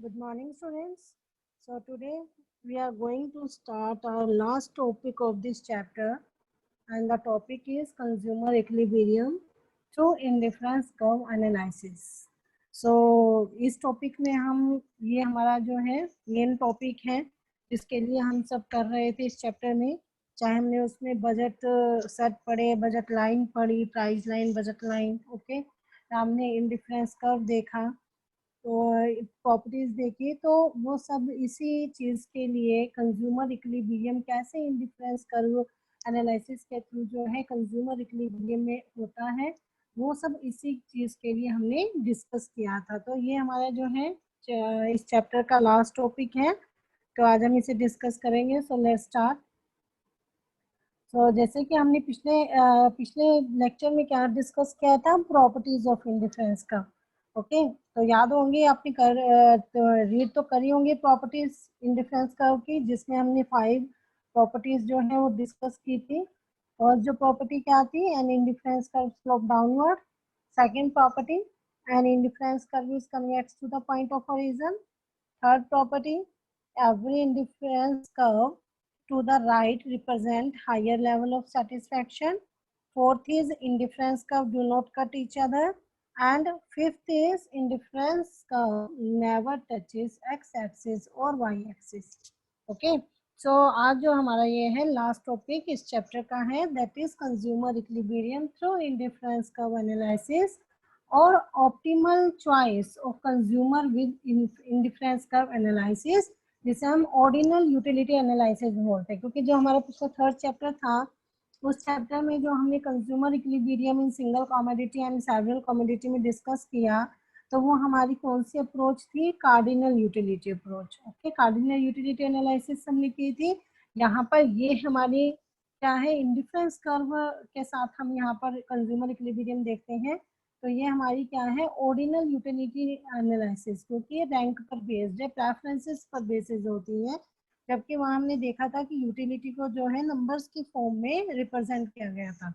Good morning, students. So today we are going to start our last topic of this chapter, and the topic is consumer equilibrium through indifference curve analysis. So इस topic में हम ये हमारा जो है main topic है जिसके लिए हम सब कर रहे थे इस चैप्टर में, चाहे हमने उसमें बजट सेट पढ़े, बजट लाइन पढ़ी, price line, budget line, okay, हमने इंडिफरेंस कर्व देखा, तो प्रॉपर्टीज देखी, तो वो सब इसी चीज के लिए कंज्यूमर इक्विलिब्रियम कैसे इंडिफरेंस कर्व एनालिसिस के थ्रू जो है कंज्यूमर इक्विलिब्रियम में होता है, वो सब इसी चीज के लिए हमने डिस्कस किया था। तो ये हमारा जो है इस चैप्टर का लास्ट टॉपिक है, तो आज हम इसे डिस्कस करेंगे। So let's start. तो जैसे कि हमने पिछले लेक्चर में क्या डिस्कस किया था, प्रॉपर्टीज ऑफ इंडिफरेंस का, ओके। तो याद होंगे, आपने रीड तो करी होंगी प्रॉपर्टीज इंडिफरेंस कर्व की, जिसमें हमने 5 प्रॉपर्टीज जो है वो डिस्कस की थी। और जो प्रॉपर्टी क्या थी, an indifference curve slope downward. Second property, an indifference curve is convex to the point of origin. Third property, every indifference curve to the right represent higher level of satisfaction. Fourth is indifference curve do not cut each other. And fifth is indifference curve never touches x-axis or y-axis. Okay. So आज जो हमारा ये है last topic इस chapter का है, that is consumer equilibrium through indifference curve analysis और optimal choice of consumer with indifference curve analysis, जिसे हम ऑर्डिनल यूटिलिटी एनालिसिस बोलते हैं। क्योंकि जो हमारा पिछला थर्ड चैप्टर था, उस चैप्टर में जो हमने consumer equilibrium in single commodity and several commodity में डिस्कस किया, तो वो हमारी कौन सी अप्रोच थी, cardinal utility approach. Okay, cardinal utility analysis हमने की थी। यहाँ पर ये हमारी क्या है, इंडिफरेंस कर्व के साथ हम यहाँ पर कंज्यूमर इक्विलिब्रियम देखते हैं। तो ये हमारी क्या है, ऑर्डिनल यूटिलिटी एनालिसिस, क्योंकि ये रैंक पर बेस्ड है, प्रेफरेंसेस पर बेसिस होती है, जबकि वहाँ हमने देखा था कि यूटिलिटी को जो है नंबर्स की फॉर्म में रिप्रेजेंट किया गया था।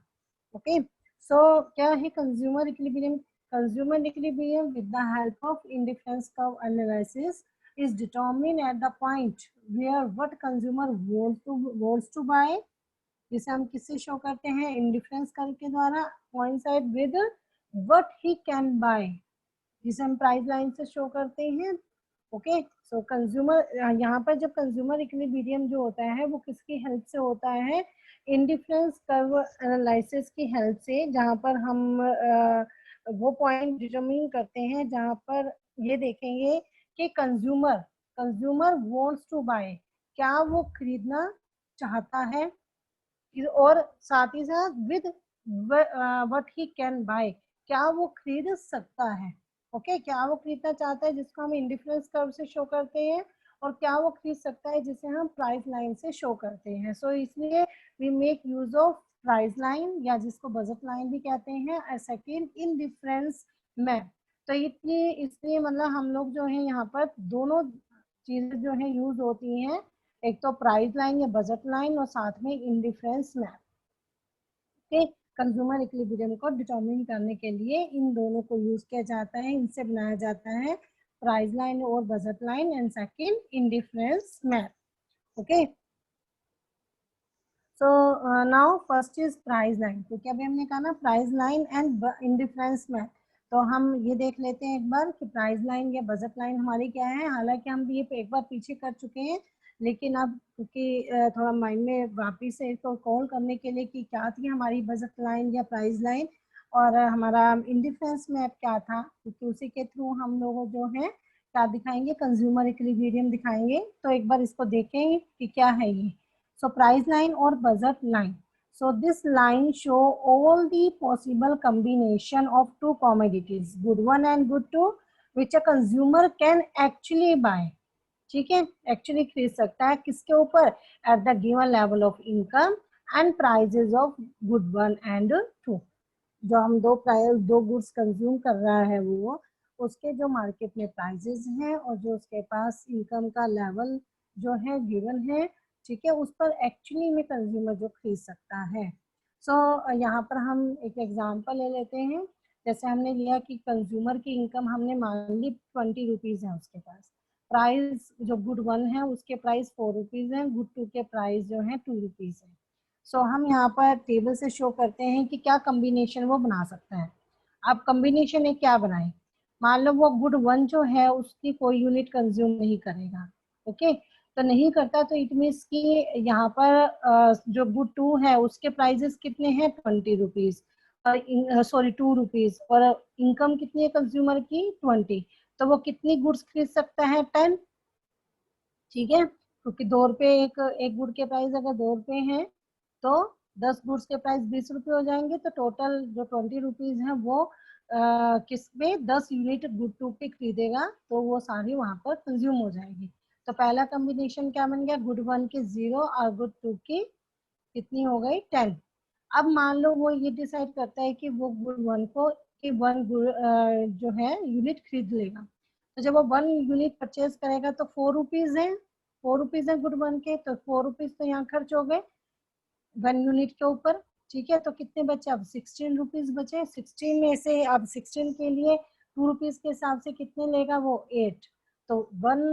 ओके, सो क्या है consumer equilibrium? Consumer equilibrium with the help of indifference curve analysis is determined at the point where what consumer wants to buy, जिसे हम किससे शो करते हैं, इंडिफरेंस कर्व के द्वारा, coincide with what he can buy, जिसे हम price line से शो करते हैं। ओके, सो कंज्यूमर, यहाँ पर जब कंज्यूमर इक्विलिब्रियम जो होता है वो किसकी हेल्प से होता है, इंडिफरेंस कर्व एनालिसिस की हेल्प से, जहाँ पर हम वो पॉइंट डिटरमिन करते हैं जहाँ पर ये देखेंगे कि कंज्यूमर वांट्स टू बाय, क्या वो खरीदना चाहता है, और साथ ही साथ with what he can buy, क्या वो खरीद सकता है। ओके, क्या वो खरीदना चाहता है जिसको हम इंडिफरेंस कर्व से शो करते हैं, और क्या वो खरीद सकता है जिसे हम प्राइस लाइन से शो करते हैं। सो इसलिए we make use of price line, या जिसको बजट लाइन भी कहते हैं, एज सेकंड इंडिफरेंस मैप। तो इतनी इसलिए मतलब हम लोग जो है यहाँ पर दोनों चीजें जो है यूज होती हैं, एक तो प्राइस लाइन या बजट लाइन, और साथ में इंडिफरेंस मैप के कंज्यूमर इक्विलिब्रियम को डिटरमिन करने के लिए इन दोनों को यूज किया जाता है, इनसे बनाया जाता है प्राइस लाइन और budget line, and second indifference map. Okay, so now first is price line. क्योंकि अभी हमने कहा ना price line and indifference map, तो हम ये देख लेते हैं एक बार कि प्राइस लाइन या बजट लाइन हमारी क्या है। हालांकि हम ये एक बार पीछे कर चुके हैं, लेकिन अब क्योंकि थोड़ा माइंड में वापिस से इसको कॉल करने के लिए कि क्या थी हमारी बजट लाइन या प्राइस लाइन, और हमारा इंडिफरेंस मैप क्या था, क्योंकि उसी के थ्रू हम लोग जो है क्या दिखाएंगे, कंज्यूमर इक्विलिब्रियम दिखाएंगे। तो एक बार इसको देखें कि क्या है ये। So price line or budget line. So this line show all the possible combination of two commodities, good one and good two, which a consumer can actually buy. ठीक है, एक्चुअली खरीद सकता है किसके ऊपर, at the given level of income and prices of good one and two. जो हम दो गुड्स कंज्यूम कर रहा है वो उसके जो मार्केट में प्राइजेस हैं और जो उसके पास इनकम का लेवल जो है गिवन है, ठीक है, उस पर एक्चुअली में कंज्यूमर जो खरीद सकता है। सो यहाँ पर हम एक एग्जांपल ले लेते हैं। जैसे हमने लिया कि कंज्यूमर की इनकम हमने मान ली 20 रुपीज़ है उसके पास, प्राइस जो गुड 1 है उसके प्राइस 4 रुपीज है, गुड 2 के प्राइस जो है 2 रुपीज है। सो हम यहाँ पर टेबल से शो करते हैं कि क्या कॉम्बिनेशन वो बना सकता है। अब कॉम्बिनेशन एक क्या बनाए, मान लो वो गुड 1 जो है उसकी कोई यूनिट कंज्यूम नहीं करेगा, ओके, तो नहीं करता तो इट मीन्स कि यहाँ पर जो गुड 2 है उसके प्राइजेस कितने हैं 20 रुपीज, और सॉरी 2 रुपीज, और इनकम कितनी है कंज्यूमर की 20, तो वो कितनी गुड्स खरीद सकता है 10, ठीक है, क्योंकि 2 रुपए एक गुड के प्राइस अगर 2 रुपए हैं तो 10 गुड्स के प्राइस 20 रुपए हो जाएंगे, तो टोटल जो 20 रुपीज है वो किस में 10 यूनिट गुड 2 के खरीदेगा तो वो सारी वहां पर कंज्यूम हो जाएगी। तो पहला कॉम्बिनेशन क्या बन गया, गुड 1 की 0 और गुड 2 की कितनी हो गई 10। अब मान लो वो ये डिसाइड करता है कि वो गुड 1 को कि 1 जो है यूनिट खरीद लेगा, तो जब वो 1 यूनिट परचेज करेगा तो 4 रुपीज है, 4 रुपीज है गुड 1 के, तो 4 रुपीज तो यहाँ खर्च हो गए 1 यूनिट के ऊपर, ठीक है, तो कितने बचे अब 16 रुपीज बचे, 16 में से अब 16 के लिए 2 रुपीज के हिसाब से कितने लेगा वो 8, तो 1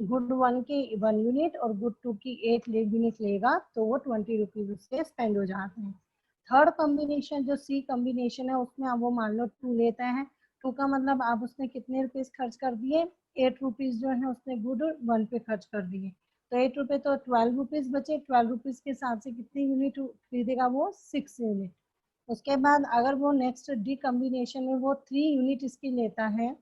गुड 1 की 1 यूनिट और गुड 2 की 8 यूनिट लेगा तो वो 20 रुपीज उसके स्पेंड हो जाते हैं। थर्ड कॉम्बिनेशन जो सी कॉम्बिनेशन है उसमें अब वो मान लो 2 लेता है, 2 का मतलब अब उसने कितने रुपीज खर्च कर दिए 8 रुपीज जो है उसने गुड 1 पे खर्च कर दिए, तो 8 रुपए तो 12 रुपीज बचे, 12 रुपीज के हिसाब से कितनी यूनिट खरीदेगा वो 6 यूनिट। उसके बाद अगर वो नेक्स्ट डी कॉम्बिनेशन में वो 3 यूनिट इसकी लेता है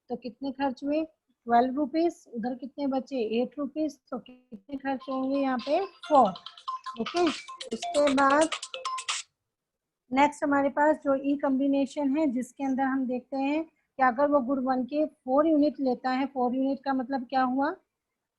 तो कितने खर्च हुए 12 रुपीज, उधर कितने बचे 8 रुपीज, तो कितने खर्च होंगे यहाँ पे 4, ओके। उसके बाद नेक्स्ट हमारे पास जो ई कॉम्बिनेशन है जिसके अंदर हम देखते हैं कि अगर वो गुड 1 के 4 यूनिट लेता है, 4 यूनिट का मतलब क्या हुआ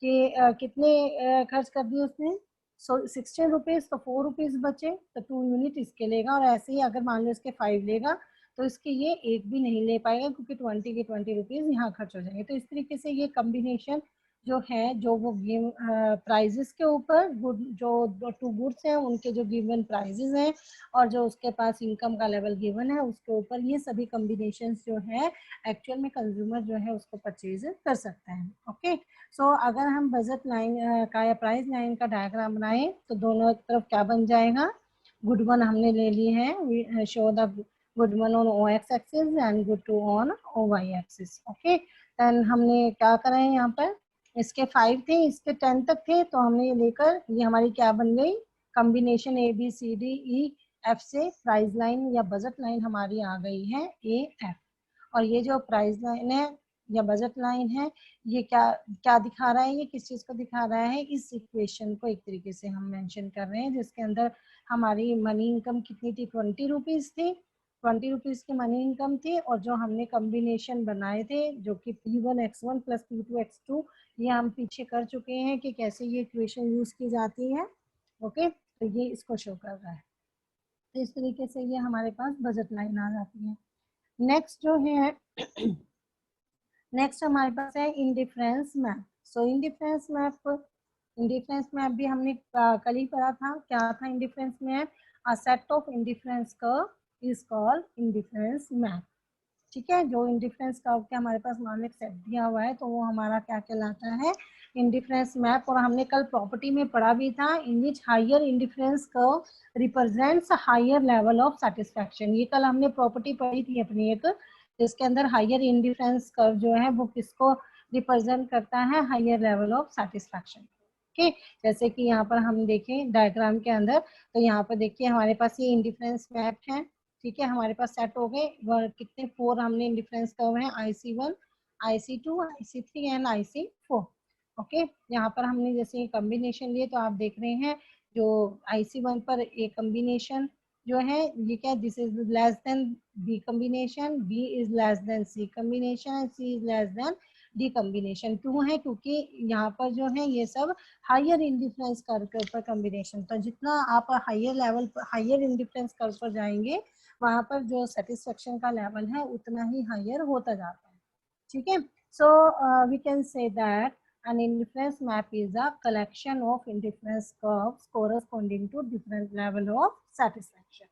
कि कितने खर्च कर दिए उसने 16 रुपीज, तो 4 रुपीज बचे तो 2 यूनिट इसके लेगा, और ऐसे ही अगर मान लो इसके 5 लेगा तो इसके ये एक भी नहीं ले पाएगा क्योंकि 20 के 20 रुपीज यहाँ खर्च हो जाएंगे। तो इस तरीके से ये कॉम्बिनेशन जो है जो वो गेम प्राइजेस के ऊपर जो 2 गुड्स हैं उनके जो गिवन प्राइजेस हैं और जो उसके पास इनकम का लेवल गिवन है उसके ऊपर ये सभी कॉम्बिनेशन जो है एक्चुअल में कंज्यूमर जो है उसको परचेज कर सकता है, ओके। सो अगर हम बजट लाइन का या प्राइस लाइन का डायग्राम बनाएं तो दोनों तरफ क्या बन जाएगा, गुड 1 हमने ले ली है, show the good 1 on O X axis and good 2 on O Y axis, okay. Then हमने क्या करा है यहाँ पर इसके 5 थे इसके 10 तक थे, तो हमने ये लेकर ये हमारी क्या बन गई combination A B C D E F से प्राइस लाइन या बजट लाइन हमारी आ गई है ए एफ। और ये जो प्राइस लाइन है या बजट लाइन है ये क्या क्या दिखा रहा है, ये किस चीज को दिखा रहा है, इस इक्वेशन को एक तरीके से हम मेंशन कर रहे हैं जिसके अंदर हमारी मनी इनकम कितनी थी 20 रुपीज थी, 20 रुपीज की मनी इनकम थी, और जो हमने कॉम्बिनेशन बनाए थे जो कि P1X1 प्लस P2X2 ये हम पीछे कर चुके हैं कि कैसे ये इक्वेशन यूज की जाती है, ओके। तो ये इसको शो कर रहा है, तो इस तरीके से ये हमारे पास बजट लाइन आ जाती है। नेक्स्ट जो है नेक्स्ट हमारे पास है इंडिफरेंस मैप। सो इंडिफरेंस मैप भी हमने कल ही पढ़ा था, क्या था indifference map, a set of indifference curve is called indifference map, ठीक है। जो इंडिफरेंस कर्व के हमारे पास मान एक सेट दिया हुआ है तो वो हमारा क्या कहलाता है इंडिफरेंस मैप। और हमने कल प्रॉपर्टी में पढ़ा भी था in which higher indifference curve represents higher level of satisfaction, ये कल हमने प्रॉपर्टी पढ़ी थी अपनी एक जिसके अंदर हायर इंडिफरेंस कर्व जो है वो किसको रिप्रेजेंट करता है higher level of satisfaction, okay. जैसे कि यहाँ पर हम देखें डायग्राम के अंदर तो यहाँ पर देखिए हमारे पास ये इंडिफरेंस मैप है, ठीक है, हमारे पास सेट हो गए कितने 4 हमने इंडिफरेंस कर्व है IC1 IC2 IC3 and IC4, okay. यहाँ पर हमने जैसे कॉम्बिनेशन लिए तो आप देख रहे हैं जो IC1 पर ए कॉम्बिनेशन जो है ये क्या this is less than B combination, B is less than C combination and C is less than D combination, क्यों है क्योंकि यहाँ पर जो है ये सब हायर इंडिफरेंस कर्व के ऊपर कॉम्बिनेशन, तो जितना आप हायर लेवल पर हायर इंडिफरेंस कर्व पर जाएंगे वहां पर जो सेटिस्फेक्शन का लेवल है उतना ही हायर होता जाता है, ठीक है। So we can say that an indifference map is a collection of indifference curves corresponding to different level of satisfaction,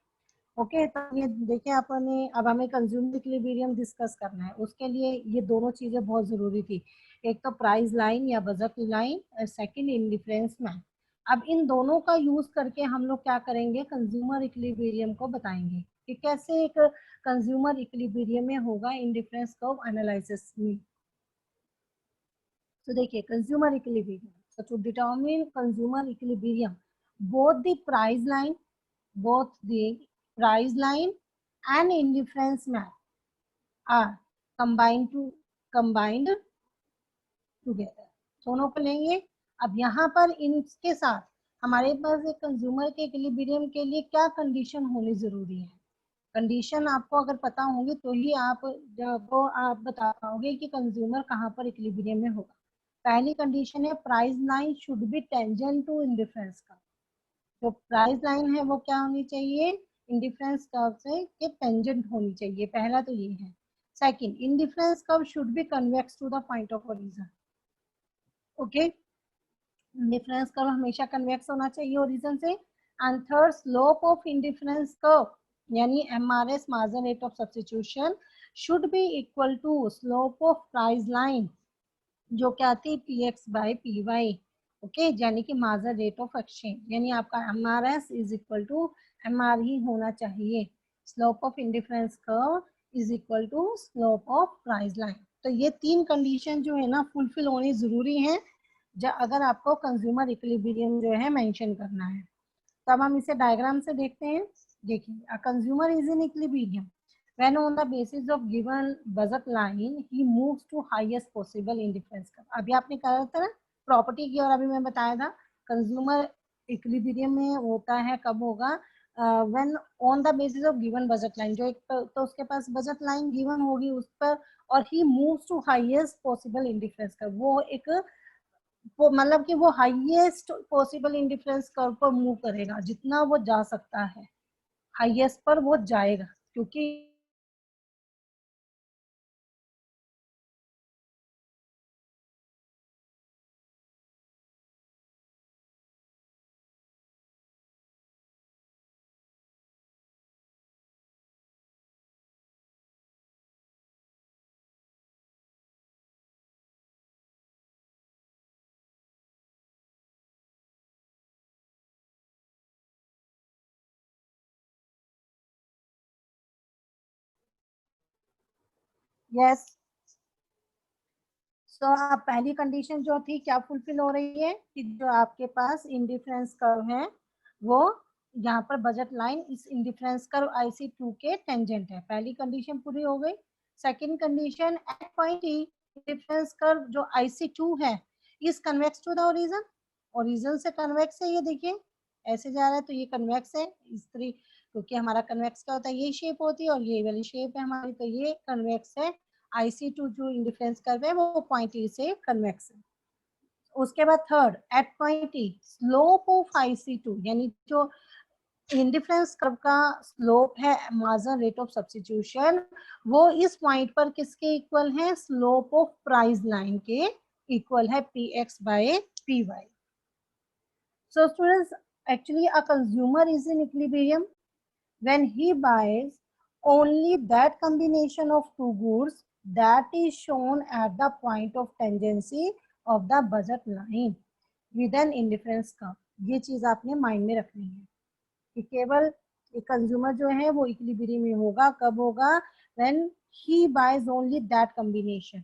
okay, तो ये देखिए अपने अब हमें कंज्यूमर इक्विलिब्रियम डिस्कस करना है। उसके लिए ये दोनों चीजें बहुत जरूरी थी, एक तो प्राइस लाइन या बजट लाइन और सेकंड इंडिफरेंस मैप। अब इन दोनों का यूज करके हम लोग क्या करेंगे, कंज्यूमर इक्विलिब्रियम को बताएंगे कि कैसे एक कंज्यूमर इक्विलिब्रियम में होगा इंडिफरेंस कर्व एनालिसिस में। तो देखिए consumer equilibrium, so to determine consumer equilibrium, both the price line both the price line and indifference map are combined together। दोनों को लेंगे। अब यहाँ पर इनके साथ हमारे पास एक कंज्यूमर के इक्विलिब्रियम के लिए क्या कंडीशन होनी जरूरी है। कंडीशन आपको अगर पता होंगी तो ही आप बता पाओगे कि कंज्यूमर कहाँ पर इक्विलिब्रियम में होगा। पहली कंडीशन है price line should be tangent to indifference curve. जो प्राइस लाइन है वो क्या होनी चाहिए, इंडिफरेंस कर्व से के टेंजेंट होनी चाहिए, पहला तो ये है। Second, indifference curve should be convex to the point of origin. Okay, indifference curve हमेशा कन्वेक्स होना चाहिए ओरिजिन से। And third, slope of indifference curve यानी MRS margin rate of substitution should be equal to slope of price line जो क्या थी P X by P Y. Okay, यानी कि मार्जिन रेट ऑफ एक्सचेंज, यानी आपका M R S is equal to M R ही होना चाहिए। Slope of indifference curve is equal to slope of price line. तो ये तीन कंडीशन जो है ना फुलफिल होनी जरूरी है अगर आपको कंज्यूमर इक्विलिब्रियम जो है मेंशन करना है। तो अब हम इसे डायग्राम से देखते हैं। देखिए, a consumer is in equilibrium when on the basis of given budget line he moves to highest possible indifference curve। अभी आपने कहा था ना प्रॉपर्टी की, और अभी मैं बताया था कंज्यूमर इक्विलिब्रियम में होता है कब होगा, when on the basis of given budget line, जो एक तो उसके पास बजट लाइन गिवन होगी उस पर, और he moves to highest possible indifference curve, वो एक वो मतलब कि वो हाईएस्ट पॉसिबल इंडिफरेंस कर्व पर मूव करेगा, जितना वो जा सकता है हाईएस्ट पर वो जाएगा, क्योंकि यस। सो आप पहली कंडीशन जो थी क्या फुलफिल हो रही है कि जो आपके पास इंडिफरेंस कर्व है वो यहाँ पर बजट लाइन इस इंडिफरेंस कर्व IC2 के टेंजेंट है, पहली कंडीशन पूरी हो गई। Second condition, at point E indifference curve जो IC2 है is convex to the origin, origin से कन्वेक्स है। ये देखिए ऐसे जा रहा है तो ये कन्वेक्स है इस तरी, क्योंकि हमारा कन्वेक्स क्या होता है, ये शेप होती है और ये वाली शेप है हमारी, तो ये कन्वेक्स है। IC2 जो इंडिफरेंस कर्व है वो पॉइंट ई से कन्वेक्स है। उसके बाद third, at point E slope of IC2 यानी जो इंडिफरेंस कर्व का स्लोप है मार्जिन रेट ऑफ सब्स्टिट्यूशन, वो इस पॉइंट पर किसके इक्वल है, स्लोप ऑफ प्राइस लाइन के इक्वल है PX by PY। So students, actually a consumer is in equilibrium when he buys only that combination of two goods that is shown at the point of tangency of the budget line with an indifference curve। ये चीज आपने mind में रखनी है कि केवल एक consumer जो है वो इक्विलिब्रियम में होगा, कब होगा, when he buys only that combination,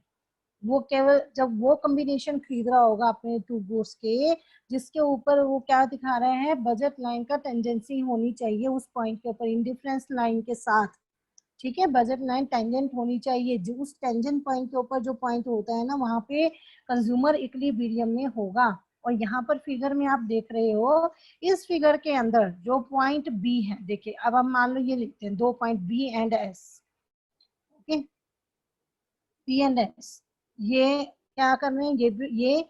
वो केवल जब वो कॉम्बिनेशन खरीद रहा होगा अपने टू गुड्स के जिसके ऊपर वो क्या दिखा रहे हैं, बजट लाइन का टेंडेंसी होनी चाहिए उस पॉइंट के ऊपर इंडिफरेंस लाइन के साथ। ठीक है, बजट लाइन टेंजेंट होनी चाहिए, जो उस टेंजेंट पॉइंट के ऊपर जो पॉइंट होता है ना वहां पे कंज्यूमर इक्विलिब्रियम में होगा। और यहाँ पर फिगर में आप देख रहे हो, इस फिगर के अंदर जो पॉइंट बी है, देखिए अब हम मान लो ये लिखते हैं दो point B and S. Okay, B and S ये क्या कर रहे हैं, ये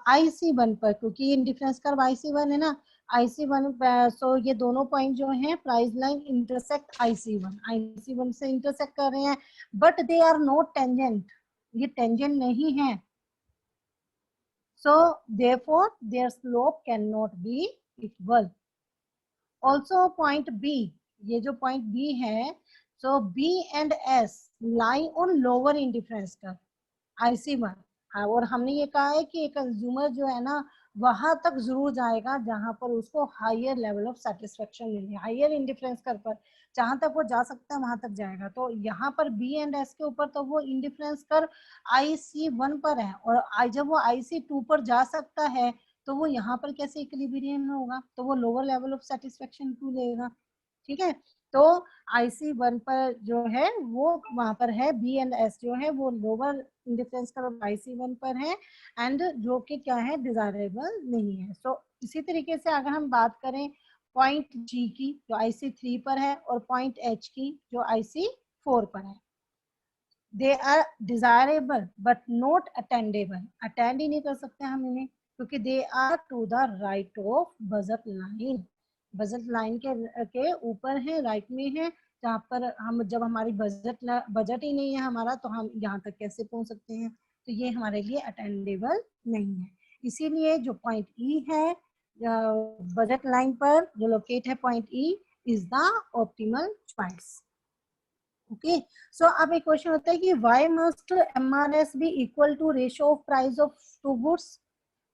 IC1 पर, क्योंकि इंडिफरेंस कर्व IC1 है ना, IC1 सो ये दोनों पॉइंट जो हैं प्राइस लाइन इंटरसेक्ट IC1 से इंटरसेक्ट कर रहे हैं, but they are not tangent, ये टेंजेंट नहीं है। So therefore their slope can not be equal. Also point B, ये जो पॉइंट बी है, so B and S lie on lower indifference curve IC1। और हमने ये कहा है कि कंज्यूमर जो है ना वहां तक जरूर जाएगा जहां पर उसको हायर लेवल ऑफ सेटिस्फेक्शन मिले, हायर इंडिफरेंस कर पर जहां तक वो जा सकता है वहां तक जाएगा। तो यहाँ पर बी एंड एस के ऊपर तो वो इंडिफरेंस कर IC1 पर है, और जब वो IC2 पर जा सकता है तो वो यहाँ पर कैसे इक्विलिब्रियम में होगा, तो वो lower level of satisfaction to लेगा। ठीक है, तो IC1 पर जो है वो वहां पर है, बी एंड एस जो है वो लोअर इंडिफरेंस कर्व IC1 पर है, एंड जो कि क्या है, डिजायरेबल नहीं है। सो इसी तरीके से अगर हम बात करें पॉइंट जी की जो IC3 पर है, और पॉइंट एच की जो IC4 पर है, they are desirable but not attainable. Attend ही नहीं कर सकते हम इन्हें, क्योंकि they are to the right of budget line. Budget line के ऊपर है, राइट में है, जहाँ पर हम जब हमारी बजट ही नहीं है हमारा, तो हम यहाँ तक कैसे पहुंच सकते हैं, तो ये हमारे लिए अटेंडेबल नहीं है। इसीलिए जो पॉइंट ई है बजट लाइन पर जो लोकेट है, point E is the optimal choice. Okay, so अब एक क्वेश्चन होता है कि why must MRS be equal to ratio of price of two goods,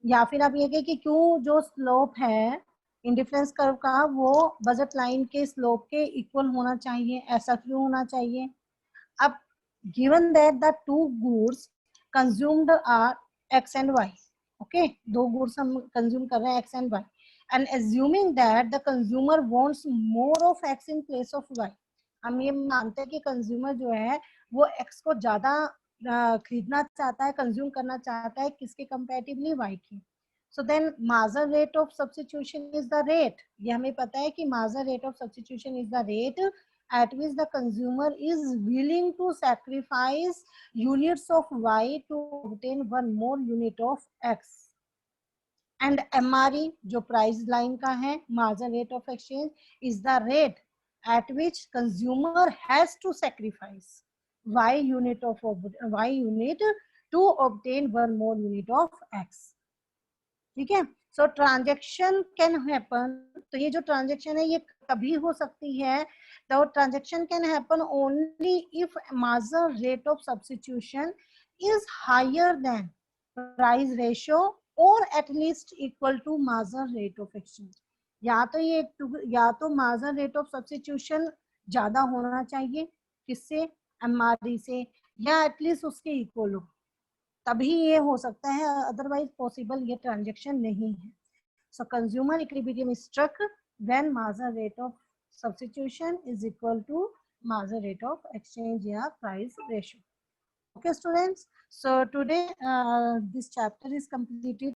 या फिर आप ये कहें कि क्यों जो स्लोप है इंडिफरेंस कर्व का वो बजट लाइन के स्लोप के इक्वल होना चाहिए, ऐसा क्यों होना चाहिए। अब given that the two goods consumed are X and Y, okay, दो गुड्स हम कंज्यूम कर रहे हैं X and Y, and assuming that the consumer wants more of X in place of Y, हम ये मानते हैं कि कंज्यूमर जो है वो एक्स को ज्यादा खरीदना चाहता है, कंज्यूम करना चाहता है, किसके कंपैरेटिवली, वाई की। So then margin rate of substitution is the rate, ये हमें पता है कि margin rate of substitution is the rate at which the consumer is willing to sacrifice units of Y to obtain one more unit of X. And MRE जो price line का है, margin rate of exchange, is the rate at which consumer has to sacrifice Y unit to obtain one more unit of X. ठीक है, सो transaction can happen, तो ये जो transaction है ये कभी हो सकती है, तो transaction can happen only if margin rate of substitution is higher than price ratio और at least equal to margin rate of exchange. या तो ये या तो मार्जिन रेट ऑफ सब्स्टिट्यूशन ज्यादा होना चाहिए किससे, MRE से, या एटलीस्ट उसके इक्वल हो, तभी ये हो सकता है, अदरवाइज पॉसिबल ये ट्रांजेक्शन नहीं है। So consumer equilibrium is struck when margin rate of substitution is equal to margin rate of exchange या price ratio. Okay students, so today this chapter is completed.